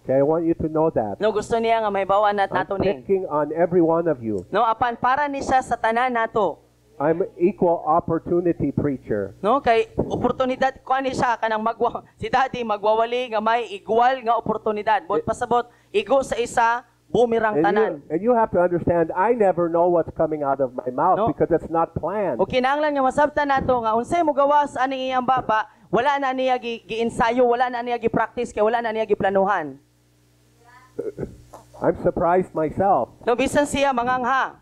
Okay, I want you to know that. No, gusto niya nga mahibawan nato I'm ni. picking on every one of you. No, apan para ni siya sa tanan nato. I'm an equal opportunity preacher. No, kay oportunidad ko ni siya kanang si daddy magwawali nga may igual nga oportunidad. Bot pasabot igo sa isa bumirang tanan. And you have to understand, I never know what's coming out of my mouth No. because it's not planned. O kinahanglan nga masabtan nato nga unsay mo gawas ani iyang baba, wala na niya giensayo, wala na niya gi-practice kay wala na niya giplanuhan. I'm surprised myself. No, bisan siya mangangha.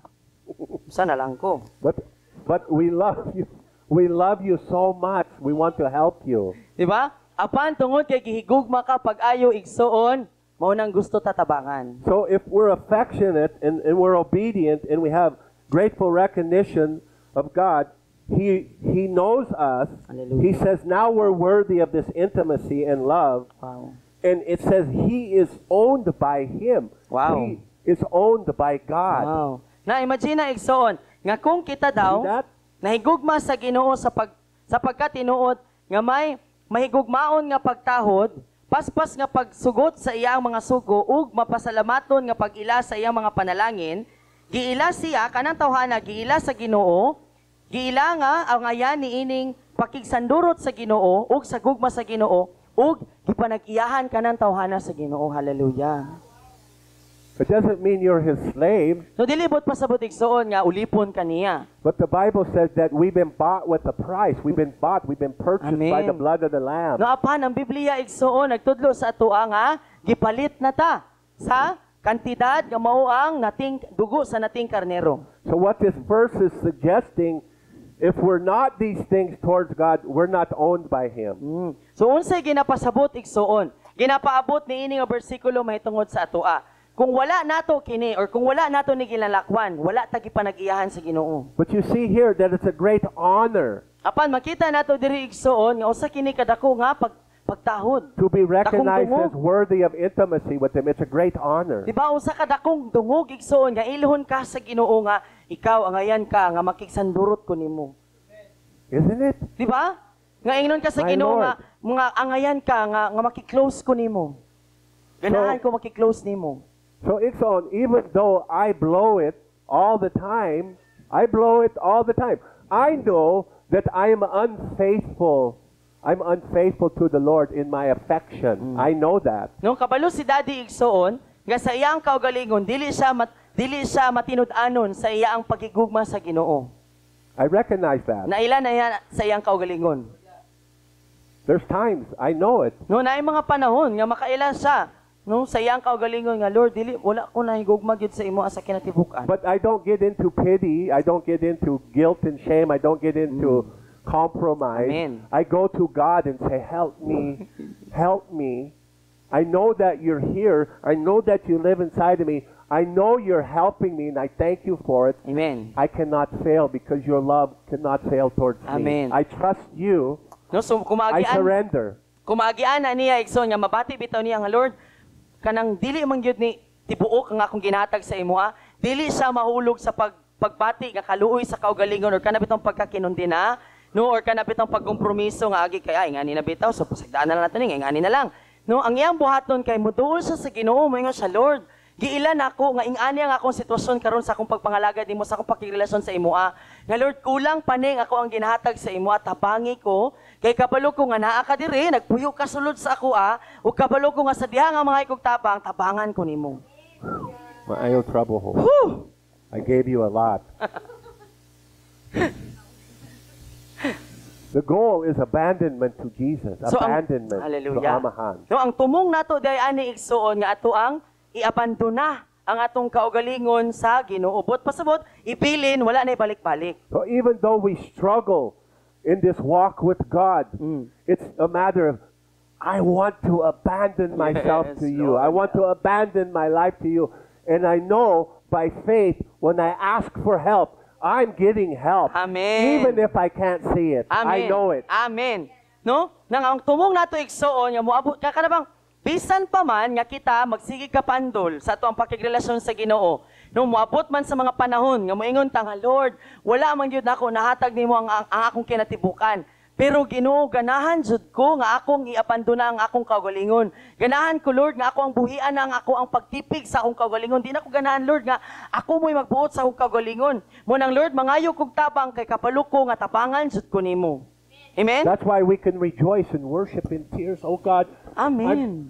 Sana lang ko. But we love you. We love you so much. We want to help you. Di ba? Apan tungod kay gihigugma ka pag-ayo igsoon, mao nang gusto tatabangan. So if we're affectionate and we're obedient and we have grateful recognition of God, He knows us. Hallelujah. He says now we're worthy of this intimacy and love. Wow. And it says He is owned by Him. Wow. He is owned by God. Wow. Na imagine na igsoon nga kung kita daw See that? nahigugma sa Ginoo sa pagkatinuod nga may mahigugmaon nga pagtahod, paspas nga pagsugot sa iyang mga sugo ug mapasalamaton nga pag-ila sa iyang mga panalangin, giila siya kanang tawhana giila sa Ginoo, giila nga ang ayan niining pakigsandurot sa Ginoo ug sa gugma sa Ginoo ug gipanag-iyahan kanang tawhana sa Ginoo. Hallelujah. It doesn't mean you're His slave. No dilibot pasabot igsoon nga ulipon kaniya. But the Bible says that we've been bought with a price. We've been bought. We've been purchased by the Amen. blood of the Lamb. No apan ang Biblia igsoon nagtudlo sa atoa nga gipalit na ta sa kantidad nga mao ang nating dugo sa nating karnero. So what this verse is suggesting, if we're not these things towards God, we're not owned by Him. So unsay ginapasabot igsoon? Ginapaabot ni ini nga bersikulo mahitungod sa atoa. Kung wala nato kini or kung wala nato ni gilalakwan, wala ta gipanag-iyahan sa Ginoo. But you see here that it's a great honor Apan makita nato diri igsoon nga usa kini kadako nga pagtahod. to be recognized Dakong as worthy of intimacy with Him. It's a great honor. Di ba usa ka dakong dungog igsoon nga iluhon ka sa Ginoo nga ikaw angayan ka nga makigsandurot ko nimo. Isn't it? Di ba? Nga ingnon ka sa My Ginoo Lord. nga mga angayan ka nga maki-close ko nimo. Ganahan ko maki-close nimo. So Ixon, even though I blow it all the time, I know that I'm unfaithful. I'm unfaithful to the Lord in my affection. I know that. No kabalo si Daddy igsoon nga sa iyang kaugalingon dili siya matinud-anon sa iyang pagigugma sa Ginoo. I recognize that. Naila na yan sa iyang kaugalingon. There's times I know it. No naay mga panahon nga makaila siya no sa iyang kaugalingon nga Lord dili wala ko nahigugma gyud sa imo asa kinatibukan. But I don't get into pity. I don't get into guilt and shame. I don't get into compromise. Amen. I go to God and say, help me. Help me. I know that you're here. I know that you live inside of me. I know you're helping me and I thank you for it. Amen. I cannot fail because your love cannot fail towards Amen. me. I trust you. No so I surrender. kumagian na niya igsoon nga mabati bitaw niya nga Lord kanang dili man gyud ni tibuok nga akong ginatag sa imo dili siya mahulog sa pagbati nga kaluoy sa kaugalingon or kanabitong pagkakinundi na no or kanabitong pagkompromiso nga agi kay ay ngani na bitaw so pasagdaan na nato ni ngani na lang no ang iyang buhaton kay muduol siya sa Ginoo moingon siya Lord giilan ako nga ingani ang akong sitwasyon karon sa akong pagpangalagad nimo sa akong pakirelasyon sa imo nga Lord kulang paning ako ang ginahatag sa imo tabangi ko kay kabalo ko nga naa ka diri nagpuyo ka sulod sa ako ug kabalo ko nga sa diha nga mga ikog tabang tabangan ko nimo. Maayo trouble ho. Whew! I gave you a lot. The goal is abandonment to Jesus. Abandonment to hallelujah. Amahan. No, ang tumong nato day ani igsuon nga ato ang iabandona ang atong kaugalingon sa Ginoo. Bot pasabot ipilin wala na ibalik-balik. So even though we struggle in this walk with God, it's a matter of I want to abandon myself Yes, to you. Lord. I want to abandon my life to you. And I know by faith when I ask for help, I'm getting help. Amen. Even if I can't see it. Amen. I know it. Amen. No? Nang ang tumong nato igsuon nga moabot ka kanabang bisan pa man nga kita magsigi ka pandol sa ato ang pakigrelasyon sa Ginoo. No moabot man sa mga panahon nga moingon ta nga Lord, wala man gyud nako nahatag nimo ang akong kinatibukan. Pero Ginoo, ganahan jud ko nga akong iabandona ang akong kaugalingon. Ganahan ko Lord nga ako ang buhian na ang ako ang pagtipig sa akong kaugalingon. Di na ko ganahan Lord nga ako mo'y magbuot sa akong kaugalingon. Mo nang Lord mangayo kog tabang kay kapaluko nga tabangan jud ko nimo. Amen. That's why we can rejoice and worship in tears. Oh God, Amen.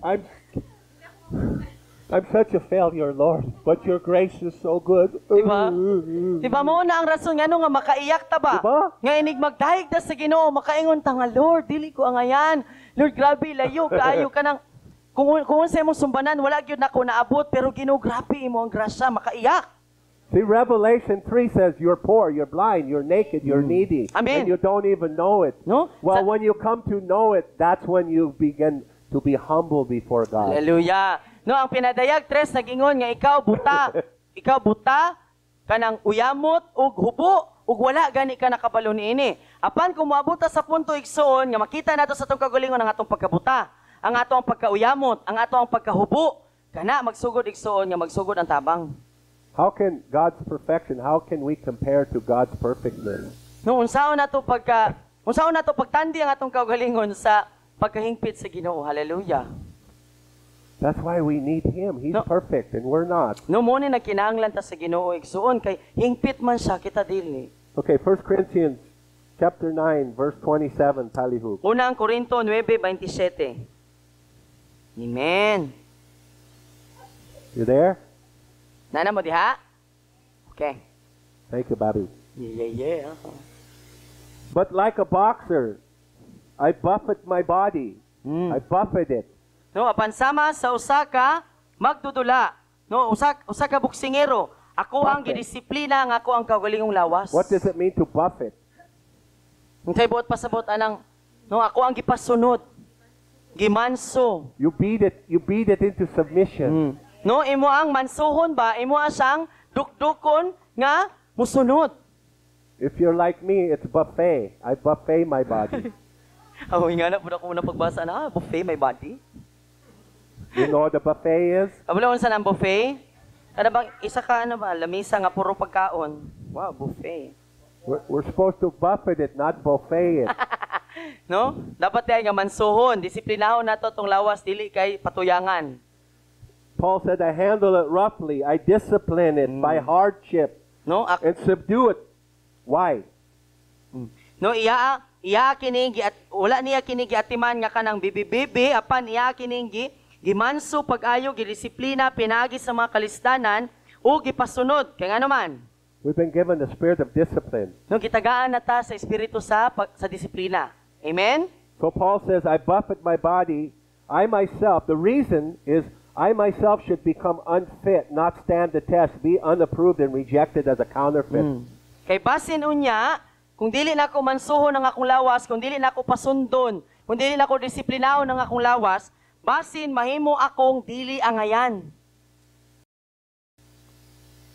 I'm such a failure, Lord, but your grace is so good. Diba? Diba mo na ang rason nga nga makaiyak ta ba? Diba? Nga inig magdahig ta sa Ginoo, makaingon ta nga Lord, dili ko angayan. Lord, grabe layo kaayo ka nang kung sa imong sumbanan wala gyud nako naabot pero Ginoo grabe imo ang grasya makaiyak. See, Revelation 3 says you're poor, you're blind, you're naked, you're needy, Amen. and you don't even know it. No? Well, when you come to know it, that's when you begin to be humble before God. Hallelujah. No, ang pinadayag tres nagingon nga ikaw buta kanang uyamot ug hubo ug wala gani ka nakabalo niini. Apan kung moabot ta sa punto igsoon nga makita nato sa atong kagalingon ang atong pagkabuta, ang atong pagkauyamot, ang atong pagkahubo, kana magsugod igsoon nga magsugod ang tabang. How can God's perfection, how can we compare to God's perfectness? No, unsaon nato pagtandi ang atong kagalingon sa pagkahingpit sa Ginoo. Hallelujah. That's why we need Him. He's No. perfect and we're not. No mo ni nagkinahanglan ta sa Ginoo igsoon kay hingpit man siya kita dili. Okay, 1 Corinthians chapter 9, verse 27, Palihug. Unang Korinto 9:27. Amen. You there? Nana mo diha? Okay. Thank you, Bobby. Yeah. But like a boxer, I buffet my body. I buffet it. No, apan sama sa usa ka magdudula. No, usa ka boksingero. Ako ang Buffet. gidisiplina nga ako ang kaugalingong lawas. What does it mean to buffet? Untay buot pasabot anang no, ako ang gipasunod. Gimanso. You beat it into submission. No, imo ang mansuhon ba? Imo siyang dukdukon nga musunod. If you're like me, it's buffet. I buffet my body. Aw, nga na pud ako na pagbasa na buffet my body. You know what the buffet is? Abulon sa nang buffet? Ano bang isa ka ano ba lamisa nga puro pagkaon? Wow, buffet. We're supposed to buffet it, not buffet it. No? Dapat tayo nga mansuhon, disiplinahon nato tong lawas dili kay patuyangan. Paul said, I handle it roughly. I discipline it by hardship No? and subdue it. Why? No, iya kining at wala niya kining giatiman nga kanang bibi apan iya kining gimanso pag-ayo gidisiplina pinagi sa mga kalistanan o gipasunod kay ngano man. We've been given the spirit of discipline. No, gitagaan na ta sa espiritu sa disiplina. Amen? So Paul says, I buffet my body, I myself. The reason is I myself should become unfit, not stand the test, be unapproved and rejected as a counterfeit. Kay basin unya, kung dili na ako mansuho ng akong lawas, kung dili na ako pasundon, kung dili na ako disiplinado ng akong lawas, basin mahimo akong dili angayan.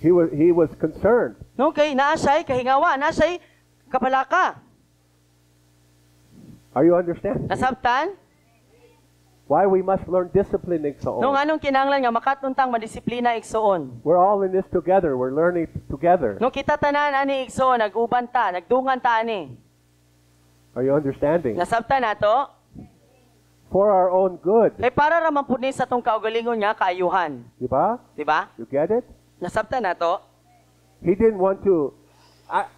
He was concerned. No, kay naa siya'y kahingawa, naa siya'y kapalaka. Are you understanding? Nasabtan? Why we must learn discipline and so No, on. anong kinahanglan nga makatuntang madisiplina igsoon. We're all in this together. We're learning together. No, kita tanan ani igsoon, nag-uban ta, nagdungan ta ani. Are you understanding? Nasabtan nato? For our own good. Kay para ra man pud ni sa tong kaugalingon nga kaayuhan, Diba? di ba? You get it? Nasabtan nato? He didn't want to.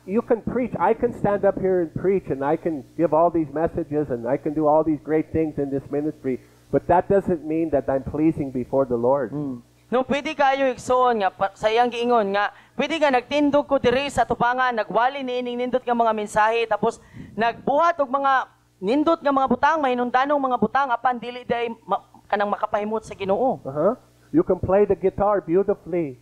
You can preach. I can stand up here and preach, and I can give all these messages, and I can do all these great things in this ministry. But that doesn't mean that I'm pleasing before the Lord. No, pwede kayo igsoon nga sa iyang giingon nga pwede ka nagtindog ko diri sa tubangan, nagwali niining nindot nga mga mensahe tapos nagbuhat og mga nindot nga mga butang, mahinungdanong mga butang apan dili day kanang makapahimot sa Ginoo. You can play the guitar beautifully.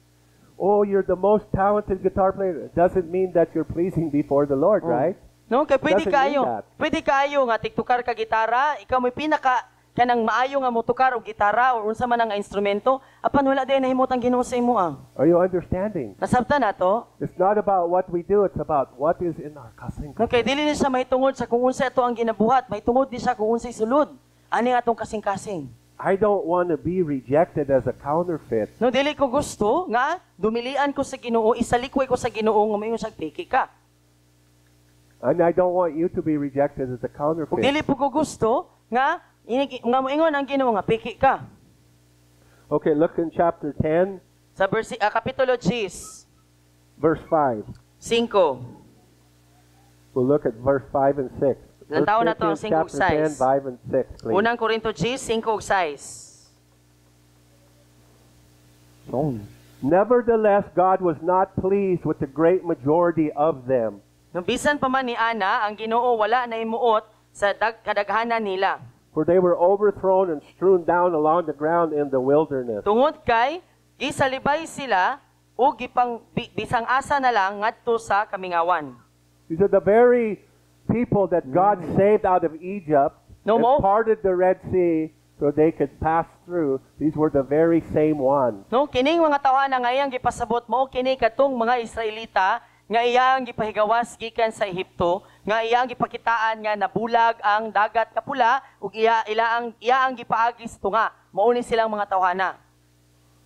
Oh, you're the most talented guitar player. It doesn't mean that you're pleasing before the Lord, right? No, kay Doesn't mean that. pwede kayo nga tiktukar ka gitara, ikaw may pinaka kanang maayo nga motukar og gitara o unsa man ang instrumento, apan wala day nahimot ang Ginoo sa imo ah. Are you understanding? Nasabtan nato? It's not about what we do. It's about what is in our kasing. No, kay dili ni siya mahitungod sa kung unsa ato ang ginabuhat, mahitungod di siya kung unsay sulod. Ani nga atong kasing-kasing. I don't want to be rejected as a counterfeit. No, dili ko gusto nga dumilian ko sa Ginoo, isalikwa ko sa Ginoo nga mayon sa piki ka. And I don't want you to be rejected as a Ug counterfeit. dili po ko gusto nga nga moingon ang Ginoo nga piki ka. Okay, look in chapter 10, Sa kapitulo 10, verse 5. 5. We'll look at verse 5 and 6. Ilang taon na to ang 5 ug chapter 10, 6? 5 and 6, please. Unang Korinto 10, 5 ug 6. Nevertheless, God was not pleased with the great majority of them. Nung bisan pa man ni Ana, ang Ginoo wala na himuot sa kadaghanan nila. For they were overthrown and strewn down along the ground in the wilderness. Tungod kay gisalibay sila o gipang bisang asa na lang ngadto sa kamingawan. These are the very people that God saved out of Egypt No and mo. parted the Red Sea so they could pass through. These were the very same ones. No, kining mga tawhana nga iyang gipasabot mo kini katong mga Israelita nga iyang gipahigawas gikan sa Ehipto, nga iyang gipakitaan nga nabulag ang dagat kapula ug iya ang gipaagi sa tunga. Mao ni silang mga tawhana.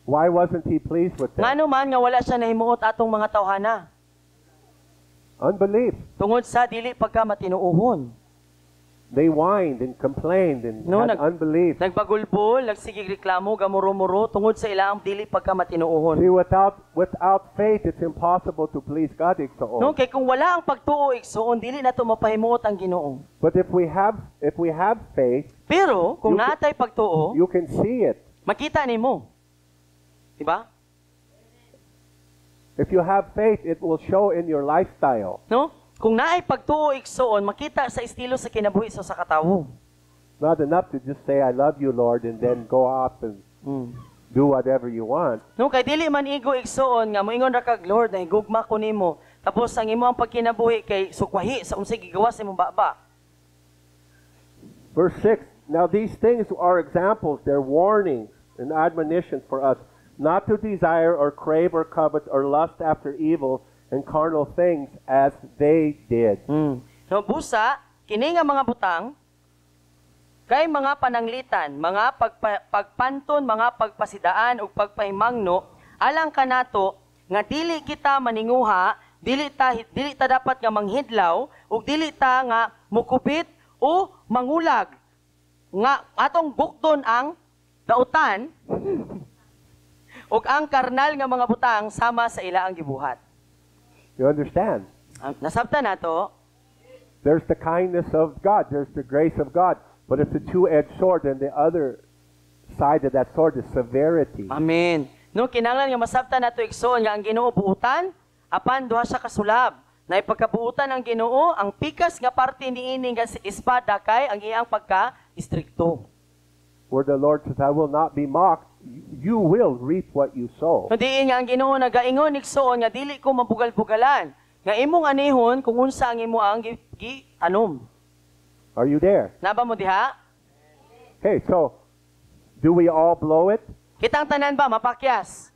Why wasn't he pleased with them? Ngano man nga wala siya nahimuot atong mga tawhana? Unbelief. Tungod sa dili pagka matinuohon. They whined and complained and No, had unbelief. Nagbagulbol, nagsigig reklamo, gamuro-muro tungod sa ilang dili pagka matinuohon. See, without faith, it's impossible to please God. No, kay kung wala ang pagtuo igsoon, dili nato mapahimuot ang Ginoo. But if we have faith, Pero kung You can- natay pagtuo, you can see it. makita nimo. Diba? If you have faith, it will show in your lifestyle. No? Kung naay pagtuo igsoon, makita sa estilo sa kinabuhi sa katawo. Not enough to just say, I love you, Lord, and then go off and do whatever you want. No, kay dili man igo igsoon nga moingon ra kag Lord na higugma ko nimo. Tapos ang imo ang pagkinabuhi kay sukwahi sa unsay gigawas imong baba. Verse 6, now these things are examples, they're warnings and admonitions for us, not to desire or crave or covet or lust after evil and carnal things as they did. No, busa, kini nga mga butang, kay mga pananglitan, mga pagpanton, mga pagpasidaan ug pagpahimangno, alang kanato nga dili kita maninguha, dili ta dapat nga manghidlaw ug dili ta nga mukupit o mangulag nga atong bukton ang dautan ug ang karnal nga mga butang sama sa ilaang gibuhat. You understand? Nasabtan nato. There's the kindness of God, there's the grace of God, but it's a two-edged sword, and the other side of that sword is severity. Amen. No, kinahanglan nga masabtan nato igsoon nga ang Ginoo buutan apan duha sa kasulab. Na ipagkabuutan ang Ginoo ang pikas nga parte niini nga espada kay ang iyang pagka-istrikto. Where the Lord says, I will not be mocked, you will reap what you sow. No, diin nga ang Ginoo nagaingon igsoon nga dili ko mabugal-bugalan nga imong anihon kung unsa ang imo ang gitanom. Are you there? Naba mo diha? Okay, so, do we all blow it? Kitang tanan ba mapakyas?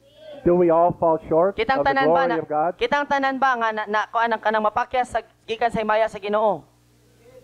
Do we all fall short Kitang of the tanan ba glory na, of God? kitang tanan ba nga na kuan kanang mapakyas sa gikan sa himaya sa Ginoo?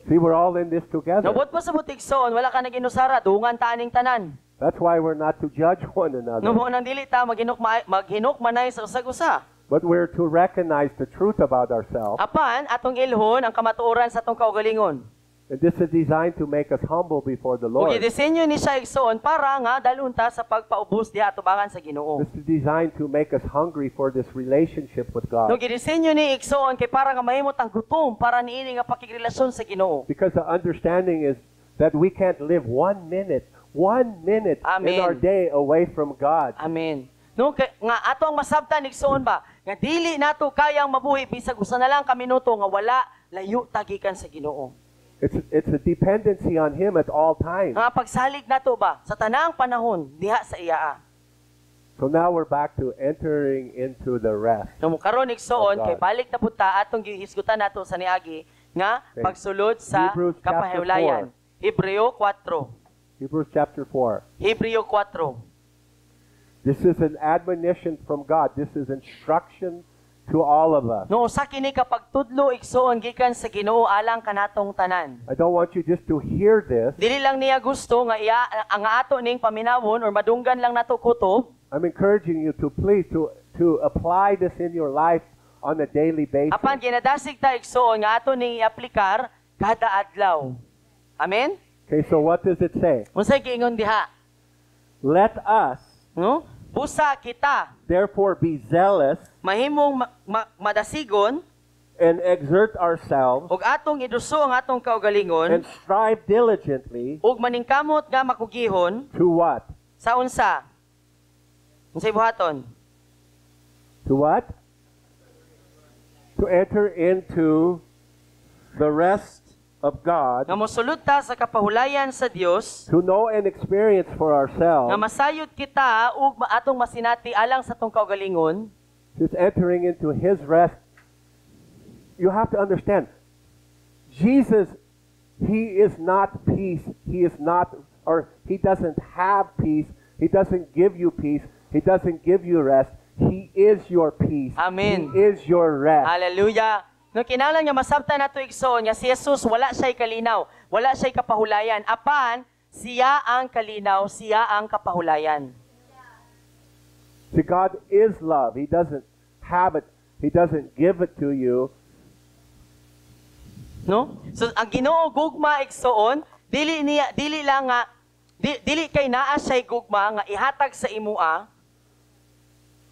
See, we're all in this together. Nabot pa sa butigsoon, wala ka naginusara, dungan ta aning tanan. That's why we're not to judge one another. No mo nang dili ta maghinukmanay sa usag-usa. But we're to recognize the truth about ourselves. Apan atong ilhon ang kamatuoran sa atong kaugalingon. And this is designed to make us humble before the Ug Lord. gidisenyo ni siya igsoon para nga dalun ta sa pagpaubos diha atubangan sa Ginoo. This is designed to make us hungry for this relationship with No God. gidisenyo ni igsoon kay para nga mahimot ang gutom para niini nga pakigrelasyon sa Ginoo. Because the understanding is that we can't live 1 minute in Amen. our day away from God. Amen. No nga ato ang masabtan igsoon ba nga dili nato kayang mabuhi bisag usa na lang ka minuto nga wala layo tagikan sa Ginoo. It's a dependency on Him at all times. Nga pagsalig nato ba sa tanang panahon diha sa iya. So now we're back to entering into the rest. Nung karon igsoon Oh, God. kay balik na punta atong gihisgutan nato sa niagi nga Okay. pagsulod sa Hebrews chapter kapahulayan. Hebreo 4. Hebrews chapter 4. Hebreo 4. This is an admonition from God. This is instruction to all of us. No usa kini kapag tudlo igsoon gikan sa Ginoo alang kanatong tanan. I don't want you just to hear this. Dili lang niya gusto nga iya ang ato ning paminawon or madunggan lang nato kutob. I'm encouraging you to please to apply this in your life on a daily basis. Apan ginadasig ta igsoon nga ato ning i-aplikar kada adlaw. Amen? Okay, so what does it say? Unsay giingon diha? Let us No? Busa kita therefore be zealous mahimong madasigon and exert ourselves ug atong iduso ang atong kaugalingon and strive diligently ug maningkamot nga makugihon to what? sa unsa? Unsay buhaton? To what? To enter into the rest of God, Nga mosulod ta sa kapahulayan sa Dios, to know and experience for nga ourselves, masayod kita ug atong masinati alang sa atong kaugalingon, just entering into His rest. You have to understand, Jesus, He is not peace. He is not, or He doesn't have peace. He doesn't give you peace. He doesn't give you rest. He is your peace. Amen. He is your rest. hallelujah. No kinahanglan nga masabtan nato igsoon nga si Jesus wala siya'y kalinaw, wala siya'y kapahulayan. Apan siya ang kalinaw, siya ang kapahulayan. See, God is love. He doesn't have it. He doesn't give it to you. No? So ang Ginoo gugma igsoon, dili lang nga dili kay naa siya'y gugma nga ihatag sa imua.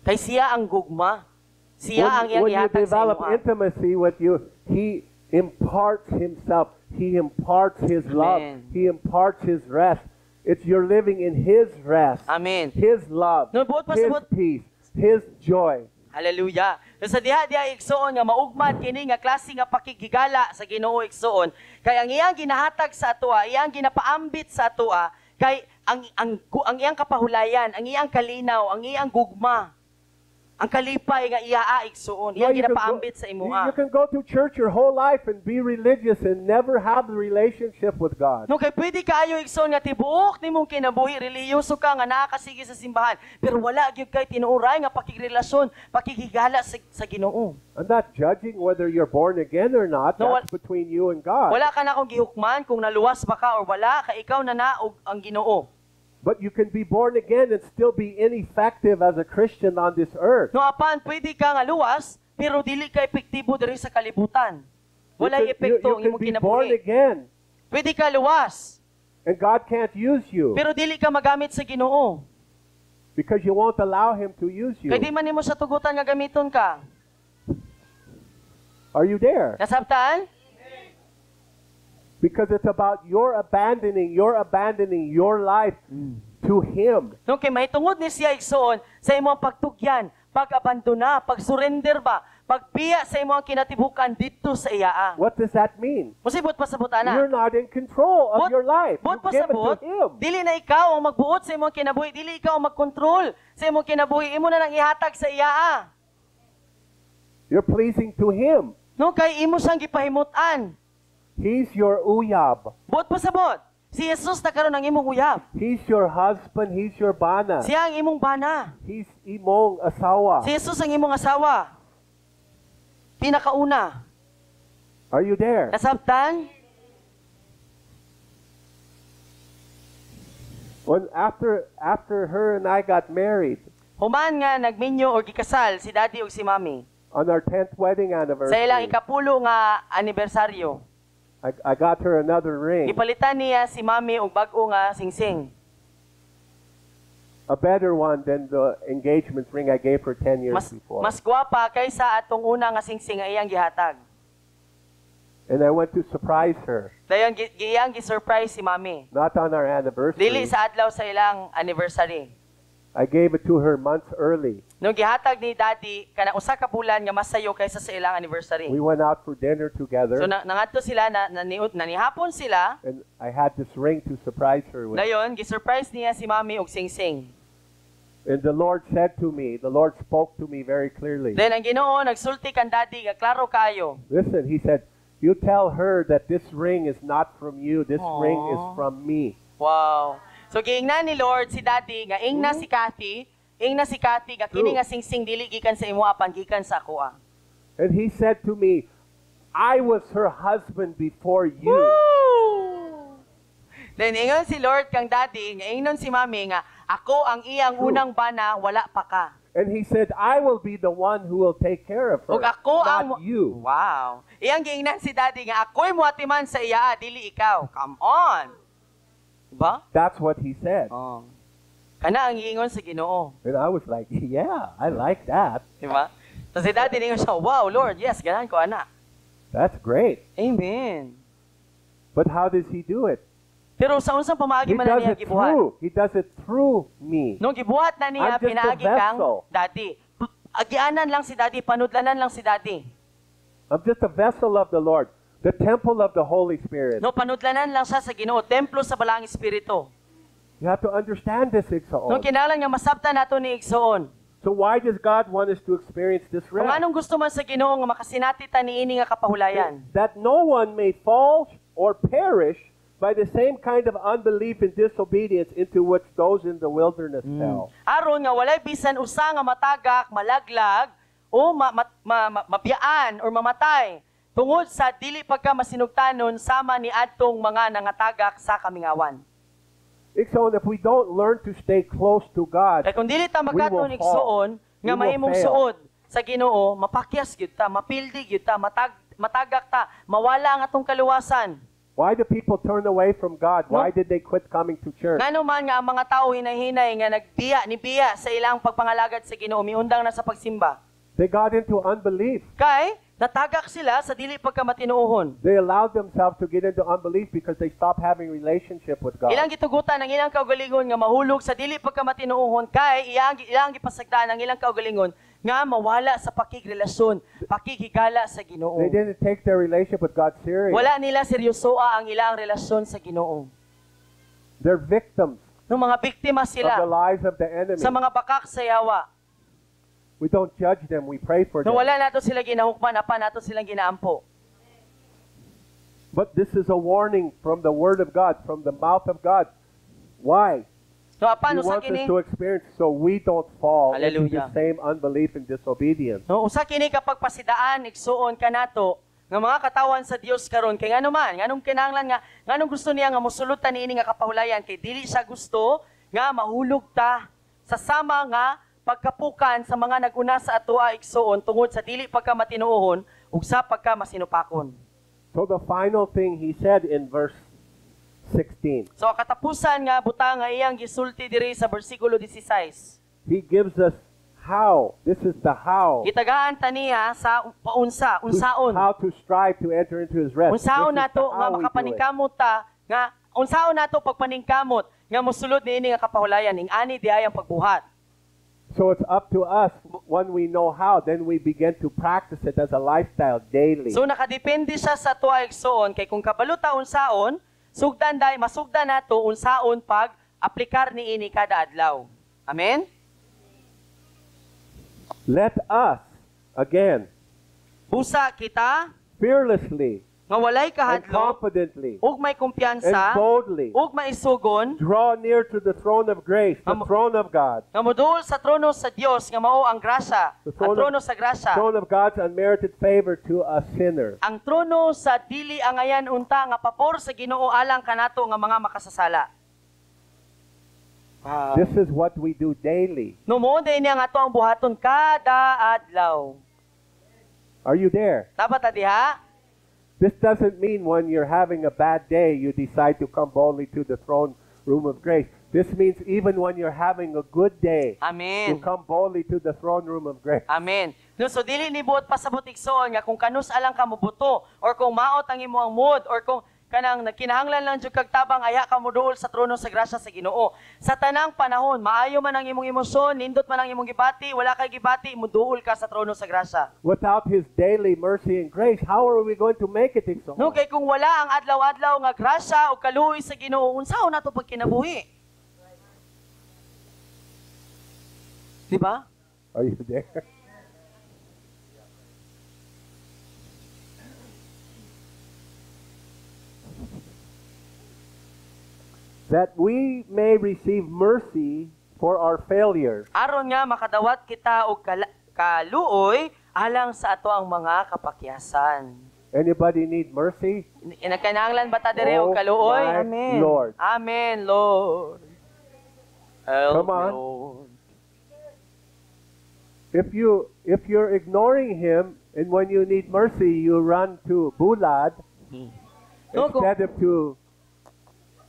Kay siya ang gugma. Siya ang iyang When you ihatag sa develop imua. intimacy with you, He imparts Himself. He imparts His love. Amen. He imparts His rest. It's you're living in His rest, Amen. His love, No, buot pa His sabot. peace, His joy. Hallelujah. So sa diha igsoon nga maugmad kini nga klase nga pakigigala sa Ginoo igsoon kay ang iyang ginahatag sa atoa, iyang ginapaambit sa atoa kay ang iyang kapahulayan, ang iyang kalinaw, ang iyang gugma. Ang kalipay nga iyaa igsoon, iyang you can ginapaambit sa you imuha. can go to church your whole life and be religious and never have the relationship with God. No kay pwede kaayo igsoon nga tibuok nimong kinabuhi relihiyoso ka nga nakakasige sa simbahan pero wala gyud kay tinuoray nga pakigrelasyon, pakigigala sa Ginoo. I'm not judging whether you're born again or not. No, That's between you and God. Wala ka na akong gihukman kung naluwas ba ka or wala, kay ikaw na naog ang Ginoo. But you can be born again and still be ineffective as a Christian on this earth. No apan pwede ka nga luwas, pero dili ka epektibo diri sa kalibutan. Wala You epekto ang can imong be born kinabuhi. again Pwede ka luwas, and God can't use you pero dili ka magamit sa Ginoo. because you won't allow Him to use you. Kay di man nimo sa tugutan nga gamiton ka. Are you there? Nasabtan? Because it's about your abandoning your life to Him. No kay mahitungod ni siya igsoon sa imong pagtugyan, pag-abandona, pag-surrender ba, pagpiya sa imong kinatibukan dito sa iyaa. What does that mean? Musibot pa sabot ana. You're not in control of your life. You Buot pa give it sabot, to Him. dili na ikaw ang magbuot sa imong kinabuhi, dili ikaw ang magkontrol sa imong kinabuhi, imo na nang ihatag sa iyaa. You're pleasing to Him. No kay imo siyang gipahimutan. He's your uyab. Buot pa sabot. Si Jesus na karon ang imong uyab. He's your husband. He's your bana. Siya ang imong bana. He's imong asawa. Si Jesus ang imong asawa. Pinakauna. Are you there? Nasabtan? When after her and I got married Human nga nagminyo o gikasal si daddy o si mami. on our 10th wedding Sa anniversary, ilang ikapulo nga anibersaryo. I got her another ring, Gipalitan niya si mami og bag-o nga singsing. a better one than the engagement ring I gave her 10 years before. Mas gwapa kaysa atong una nga singsing nga iyang gihatag. And I went to surprise her, Dayon iyang gi-surprise si mami. not on our anniversary. Dili sa adlaw sa ilang anniversary. I gave it to her months early. Nung gihatag ni daddy kanang usa ka bulan nga masayo kaysa sa ilang anniversary. We went out for dinner together, So nangadto sila nanihapon sila. and I had this ring to surprise her with. Dayon gi-surprise niya si mami og singsing. And the Lord said to me, the Lord spoke to me very clearly. Then ang Ginoo nagsulti kan daddy nga klaro kayo. Listen, He said, you tell her that this ring is not from you. This ring is Aww. from me. Wow. So giingnan ni Lord si daddy nga ingna si Kathy nga kini True. nga singsing dili gikan sa imo apan gikan sa ako. And He said to me, I was her husband before you. Woo! Then ingon si Lord kang daddy nga ingnon si mami nga ako ang iyang True. unang bana wala pa ka. And he said, I will be the one who will take care of her, Ug ako ang not you. Wow. Iyang giingnan si daddy nga ako'y muatiman sa iya, dili ikaw. Come on. Diba? That's what he said. Oh. Kana ang giingon sa Ginoo. And I was like, yeah, I like that. Diba? So si daddy ningon siya, wow, Lord, yes, ganahan ko ana. That's great. Amen. But how does he do it? Pero sa unsang pamaagi He man na does niya it gibuhat? through. He does it through me. Nung gibuhat na niya, I'm just a pinaagi kang vessel. daddy. Agianan lang si daddy, panudlanan lang si daddy. I'm just a vessel of the Lord, the temple of the Holy Spirit. No, panudlanan lang siya sa Ginoo, templo sa Balang Espiritu. You have to understand this, Igsoon. Nung kinahanglan nga masabtan nato ni Igsoon. So why does God want us to experience this Kung rest? anong gusto man sa Ginoo nga makasinati ta niini nga kapahulayan. That no one may fall or perish by the same kind of unbelief and disobedience into which those in the wilderness fell. Aron nga walay bisan usa nga matagak, malaglag o mabiyaan or mamatay tungod sa dili pagka masinugtanon sama ni adtong mga nangatagak sa kamingawan. So if we don't learn to stay close to God, Kaya kung dili ta we magkaton will igsuon nga We will mahimong fail. suod sa Ginoo, mapakyas gyud ta, mapildi gyud ta, matagak ta, mawala ang atong kaluwasan. why do people turn away from God? Why did they quit coming to church? Ngano man nga ang mga tao hinay-hinay nga nibiya sa ilang pagpangalagad sa Ginoo, miundang na sa pagsimba. They got into unbelief. Kay natagak sila sa dili pagkamatinuohon. They allowed themselves to get into unbelief because they stopped having relationship with God. Ilang gitugutan ang ilang kaugalingon nga mahulog sa dili pagkamatinuohon kay ilang gipasagdan ang ilang kaugalingon nga mawala sa pakigrelasyon, pakigigala sa Ginoo. They didn't take their relationship with God serious. Wala nila seryosoa ang ilang relasyon sa Ginoo. They're victims Nung mga biktima of the sila lies of the enemy. sa mga bakak sa yawa. We don't judge them. We pray for them. Nung wala nato sila ginahukman, apa nato silang ginaampo. But this is a warning from the Word of God, from the mouth of God. Why? No, apa He no sa wants us kini? to experience so we don't fall into the Hallelujah. same unbelief and disobedience. No, usa kini kapag pasidaan igsuon kanato nga mga katawan sa Dios karon kay ngano man, nganong kinahanglan nga nganong gusto niya nga mosulutan niini nga kapahulayan kay dili siya gusto nga mahulog ta sa sama nga pagkapukan sa mga naguna sa atoa igsuon tungod sa dili pagkamatinuohon ug sa pagkamasinupakon. So the final thing he said in verse 16, So ang katapusan nga butang nga iyang gisulti diri sa bersikulo 16. he gives us how. This is the how. Gitagaan ta niya sa paunsa, unsaon. How to strive to enter into his rest. Unsaon This is nato the nga how we do it. makapaningkamot ta nga unsaon nato pagpaningkamot nga mosulod niini nga kapahulayan ing ani diay ang pagbuhat. So it's up to us when we know how, then we begin to practice it as a lifestyle daily. So nakadepende siya sa tuwa igsoon kay kung kabalo ta unsaon, sugdan day masugdan nato unsaon pag aplikar niini kada adlaw. Amen. Let us, again, Busa kita fearlessly nga walay and kahadlok confidently ug may and kumpiyansa boldly ug maisugon draw near to the throne of grace, the throne of God, nga moduol sa trono sa Dios nga mao ang grasya, The ang throne of- trono sa grasya. throne of God's unmerited favor to a sinner. Ang trono sa dili angayan unta nga papor sa Ginoo alang kanato nga mga makasasala. This is what we do daily. No mo day niya nga ato ang buhaton kada adlaw. Are you there? Dapat ta diha? This doesn't mean when you're having a bad day, you decide to come boldly to the throne room of grace. This means even when you're having a good day, you Amen. come boldly to the throne room of grace. Amen. No, so dili ni buot pa sa butigsoon nga kung kanus alang ka mobuto or kung maot ang imong mood or kung kanang nagkinahanglan lang jud kag tabang aya ka moduol sa trono sa grasya sa Ginoo. Sa tanang panahon, maayo man ang imong emosyon, nindot man ang imong gibati, wala kay gibati, moduol ka sa trono sa grasya. Without His daily mercy and grace, how are we going to make it, Igsoon? No, kay kung wala ang adlaw-adlaw nga grasya o kaluoy sa Ginoo, unsaon nato pag kinabuhi? Di ba? Are you there? That we may receive mercy for our failures. Aron nga makadawat kita og kaluoy alang sa ato ang mga kapakyasan. Anybody need mercy? Nagkanahanglan ba ta dire Oh og kaluoy? my Amen. Lord. Amen, Lord. Help Come on. me, Lord. If you're ignoring him, and when you need mercy, you run to bulad No, instead of to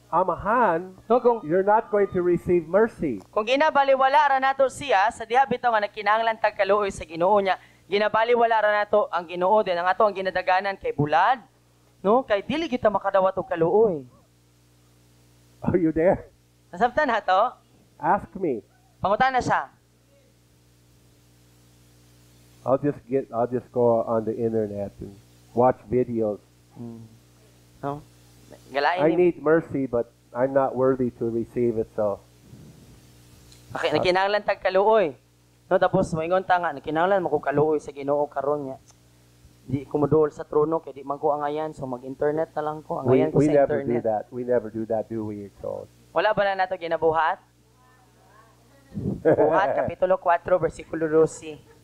amahan, No, kung you're not going to receive mercy. kung ginabaliwala ra nato siya sa diha bitaw nga nagkinahanglan tag kaluoy sa Ginoo niya, ginabaliwala ra nato ang Ginoo din ang ato ang ginadaganan kay bulad, no? Kay dili kita makadawat og kaluoy. Are you there? Nasabtan nato? Ask me. Pangutana siya. I'll just go on the internet and watch videos. No? Galain I ni need mercy, but I'm not worthy to receive it, so okay, nagkinahanglan tag kaluoy. No, tapos moingon ta nga nagkinahanglan mo ko kaluoy sa Ginoo karon nya. Di ko moduol sa trono kay di man ko angayan, so mag-internet na lang ko. Angayan ko we sa never do internet. that. We never do that, do we? So Wala ba na nato ginabuhat? Buhat kapitulo 4 bersikulo 12.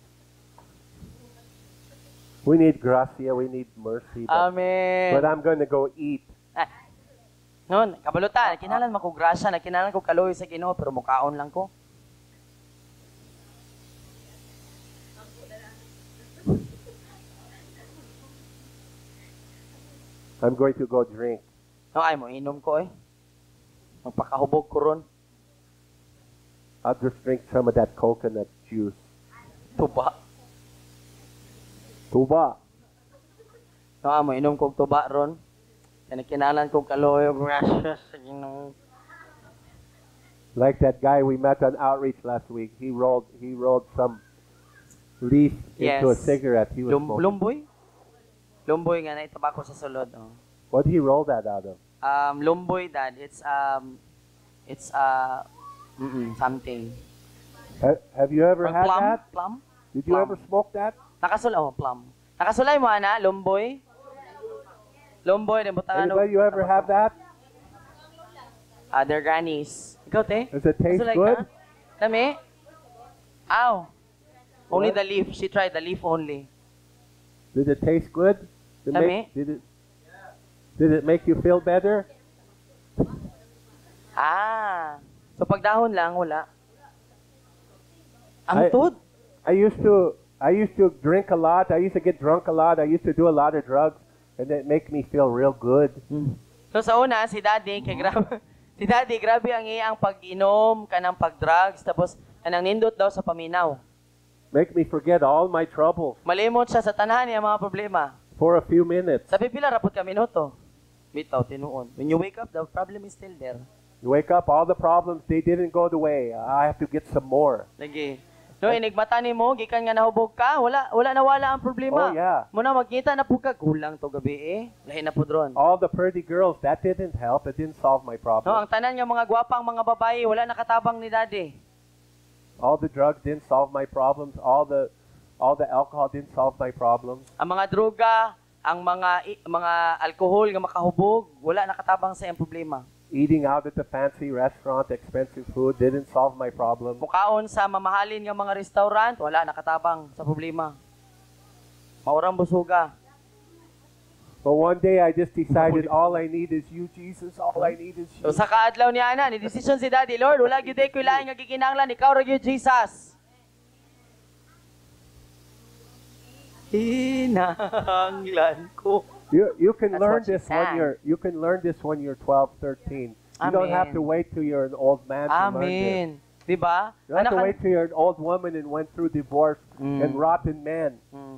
we need gracia, we need mercy, but Amen. I'm going to go eat. Noon, kabalutan, kinahanglan man ko grasya, nagkinahanglan ko kaluoy sa Ginoo pero mukaon lang ko. I'm going to go drink. No, ay mo inom ko eh. Magpakahubog ko ron. I'll just drink some of that coconut juice. Tuba. Tuba. No, ay mo inom kog tuba ron. Kaya nagkinahanglan kog kaluoy og grasya sa Ginoo. Like that guy we met on outreach last week. He rolled some leaf into a Yes. cigarette. He was smoking. Lumboy? Lumboy nga na tabako sa sulod. Oh. What did he roll that out of? Lumboy, Dad. It's something. Have you ever had plum? that? Plum? Did you Plum. ever smoke that? Plum. Nakasulay mo, ana? Lumboy? Lumboy, din butangan. Anybody you ever have that? Their grannies. Ikaw, te? Does it taste Nakasulay good? ka? Lami? Ow. Only the leaf. She tried the leaf only. Did it taste good? Lami? Did it make you feel better? So pag dahon lang, wala. Ang Ay- tod. I used to drink a lot. I used to get drunk a lot. I used to do a lot of drugs, and it make me feel real good. So sa una, si Daddy, kay grabe, si Daddy, grabe ang iyang pag-inom, kanang pag-drugs, tapos kanang nindot daw sa paminaw. Make me forget all my troubles Malimot siya sa tanahan niya mga problema. for a few minutes. Sabi pila, rapot ka minuto. Bitaw, tinuon. When you wake up, the problem is still there. You wake up, all the problems, they didn't go the way. I have to get some more. Lagi. No, inigmata ni mo, gikan nga nahubog ka, wala nawala ang problema. Oh, yeah. Muna magkita na po ka, kulang to gabi eh. Lahi na po dron. All the pretty girls, that didn't help. It didn't solve my No, problem. ang tanan nga mga gwapang mga babae, wala nakatabang ni Daddy. All the drugs didn't solve my problems. All the alcohol didn't solve my problems. Ang mga droga, ang mga alcohol nga makahubog, wala nakatabang sa iyang problema. Eating out at the fancy restaurant, expensive food, didn't solve my problem. Mukaon sa mamahalin nga mga restaurant, wala nakatabang sa problema. Maurang busuga. But one day I just decided all I need is you, Jesus. All I need is you. So sa kaadlaw ni Ana, ni decision si Daddy, Lord, wala gyud ko lain nga gikinahanglan, ikaw ra gyud Jesus. Hinahanglan ko. You can That's learn what she this when sang. you're 12, 13. You don't have to Amen. wait till you're an old man to learn this. Amen. Diba? You don't have to wait till you're an old woman and went through divorce and rotten men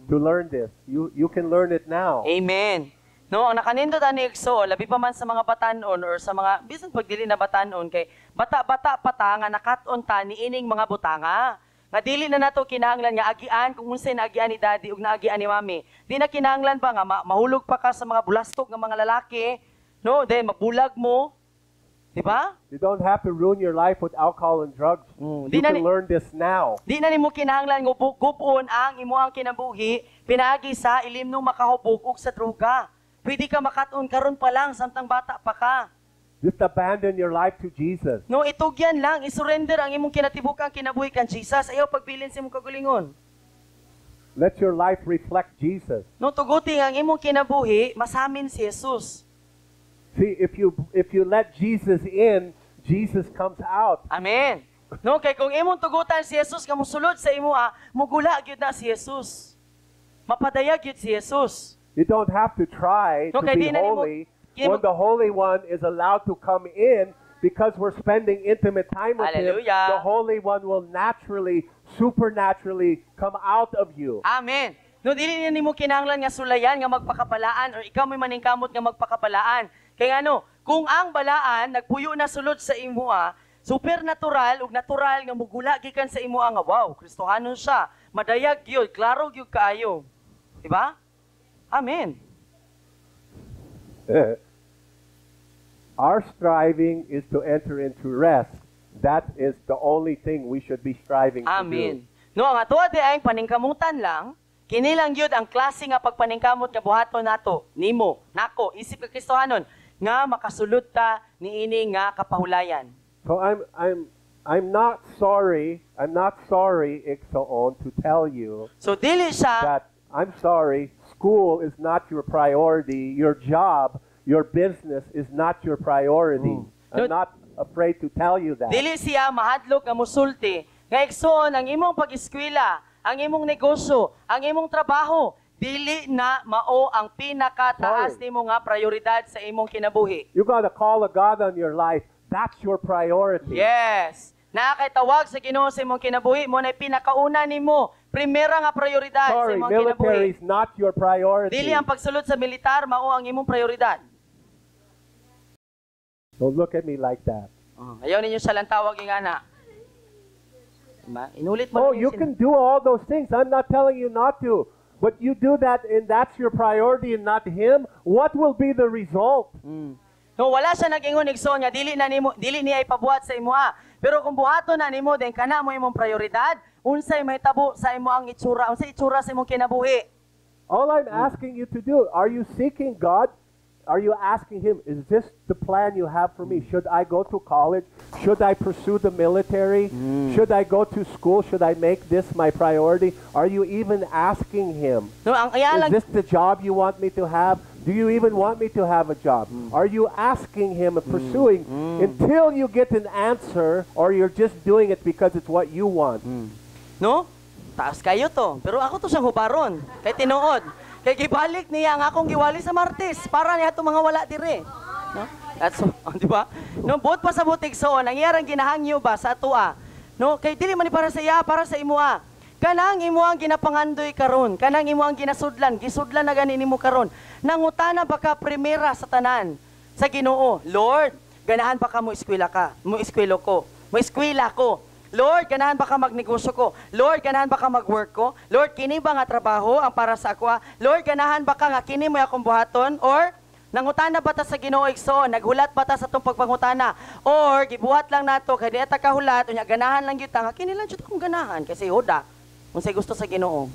to learn this. You can learn it now. Amen. No, ang nakanindot ani Exo, labi pa man sa mga batanon or sa mga bisan pagdili na batanon kay bata-bata pa ta nga nakaton ta niining mga butanga. Nga dili na nato kinahanglan nga agian kung unsay naagian ni Daddy ug naagian ni Mami. Di na kinahanglan ba nga mahulog pa ka sa mga bulastok nga mga lalaki, no? Then mabulag mo. Di ba? You don't have to ruin your life with alcohol and drugs. Di You na can ni- learn this now. Di na nimo kinahanglan nga gupon ang imuhang kinabuhi pinagi sa ilim nung makahubog ug sa droga. Pwede ka makaton karon pa lang samtang bata pa ka. Just abandon your life to Jesus. No, itugyan lang, isurrender ang imong kinatibukang kinabuhi kan Jesus. Ayaw pagbilin sa imong kagulingon. Let your life reflect Jesus. No, tuguti ang imong kinabuhi, masamin si Jesus. See, if you let Jesus in, Jesus comes out. Amen. No, kay kung imong tugutan si Jesus nga mosulod sa imuha, mugula gyud na si Jesus. Mapadayag gyud si Jesus. You don't have to try to No, kay be di na nimo- holy di mo- when the Holy One is allowed to come in because we're spending intimate time with Him. Hallelujah. The Holy One will naturally, supernaturally come out of you. Amen. No, dili na nimo kinahanglan nga sulayan nga magpakapalaan or ikaw may maningkamot nga magpakapalaan. Kaya ano, kung ang balaan nagpuyo na sulod sa imuha, supernatural ug natural nga mugula gikan sa imuha nga wow, Kristohanon siya. Madayag gyud, klaro gyud kaayo. Di ba? Amen. Our striving is to enter into rest. That is the only thing we should be striving to Amen. do. No, ang ato di ay paningkamutan lang, kini lang gyud ang klase nga pagpaningkamot nga buhaton nato, nimo, nako, isip ka Kristohanon nga makasulod ta niini nga kapahulayan. So I'm not sorry, Iksoon, to tell you So dili siya that I'm sorry, school is not your priority, your job, your business is not your priority. I'm No- not afraid to tell you that. Dili siya mahadlok nga musulti. Nga igsoon ang imong pag-eskwela, ang imong negosyo, ang imong trabaho, dili na mao ang pinakataas Sorry. nimo nga prioridad sa imong kinabuhi. You got to call a God on your life. That's your priority. Yes. Naa kay tawag sa Ginoo sa imong kinabuhi mo na pinakauna nimo, primera nga prioridad sa Sorry, imong military kinabuhi. is not your priority. Dili ang pagsulod sa militar mao ang imong prioridad. Don't look at me like that. Ayaw ninyo sa lantawag yung ana. Diba? Inulit mo Oh, lang you yung can do all those things. I'm not telling you not to. But you do that and that's your priority and not Him, what will be the result? No, wala siya nag-ingon igsoon nga dili niya ipabuhat sa imuha. Pero kung buhaton na nimo then kana mo imong prioridad, unsay may tabo sa imo ang itsura, unsay itsura sa imong kinabuhi. All I'm asking you to do, are you seeking God? Are you asking Him, is this the plan you have for me? Should I go to college? Should I pursue the military? Should I go to school? Should I make this my priority? Are you even asking Him, No, ang is this the job you want me to have? Do you even want me to have a job? Are you asking Him and pursuing until you get an answer, or you're just doing it because it's what you want? No? Taas kayo to. Pero ako to siyang hubaron. Kay tinuod. Kay gibalik niya ang akong giwali sa Martes para niya itong mga wala dire. No? That's di ba? No, buot pa sa butig soon, ang iyarang ginahangyo ba sa atua. No, kay dili man ni para sa iya, para sa imuha. Kanang imo ang ginapangandoy karon, kanang imo ang ginasudlan, gisudlan na ganin nimo karon. Nangutana ba ka primera sa tanan sa Ginoo? Lord, ganahan ba ka mo eskwela ka? Mo eskwelo ko. Mo eskwela ko. Lord, ganahan ba ka magnegosyo ko? Lord, ganahan ba ka mag-work ko? Lord, kini ba nga trabaho ang para sa ako? Lord, ganahan ba ka nga kini mo akong buhaton? Or, nangutana ba ta sa Ginoo igsoon? Naghulat ba ta sa itong pagpangutana? Or, gibuhat lang nato, kaya di ta kahulat, unya ganahan lang yun ta, nga kini lang yun akong ganahan, kasi hoda, kung say gusto sa Ginoo.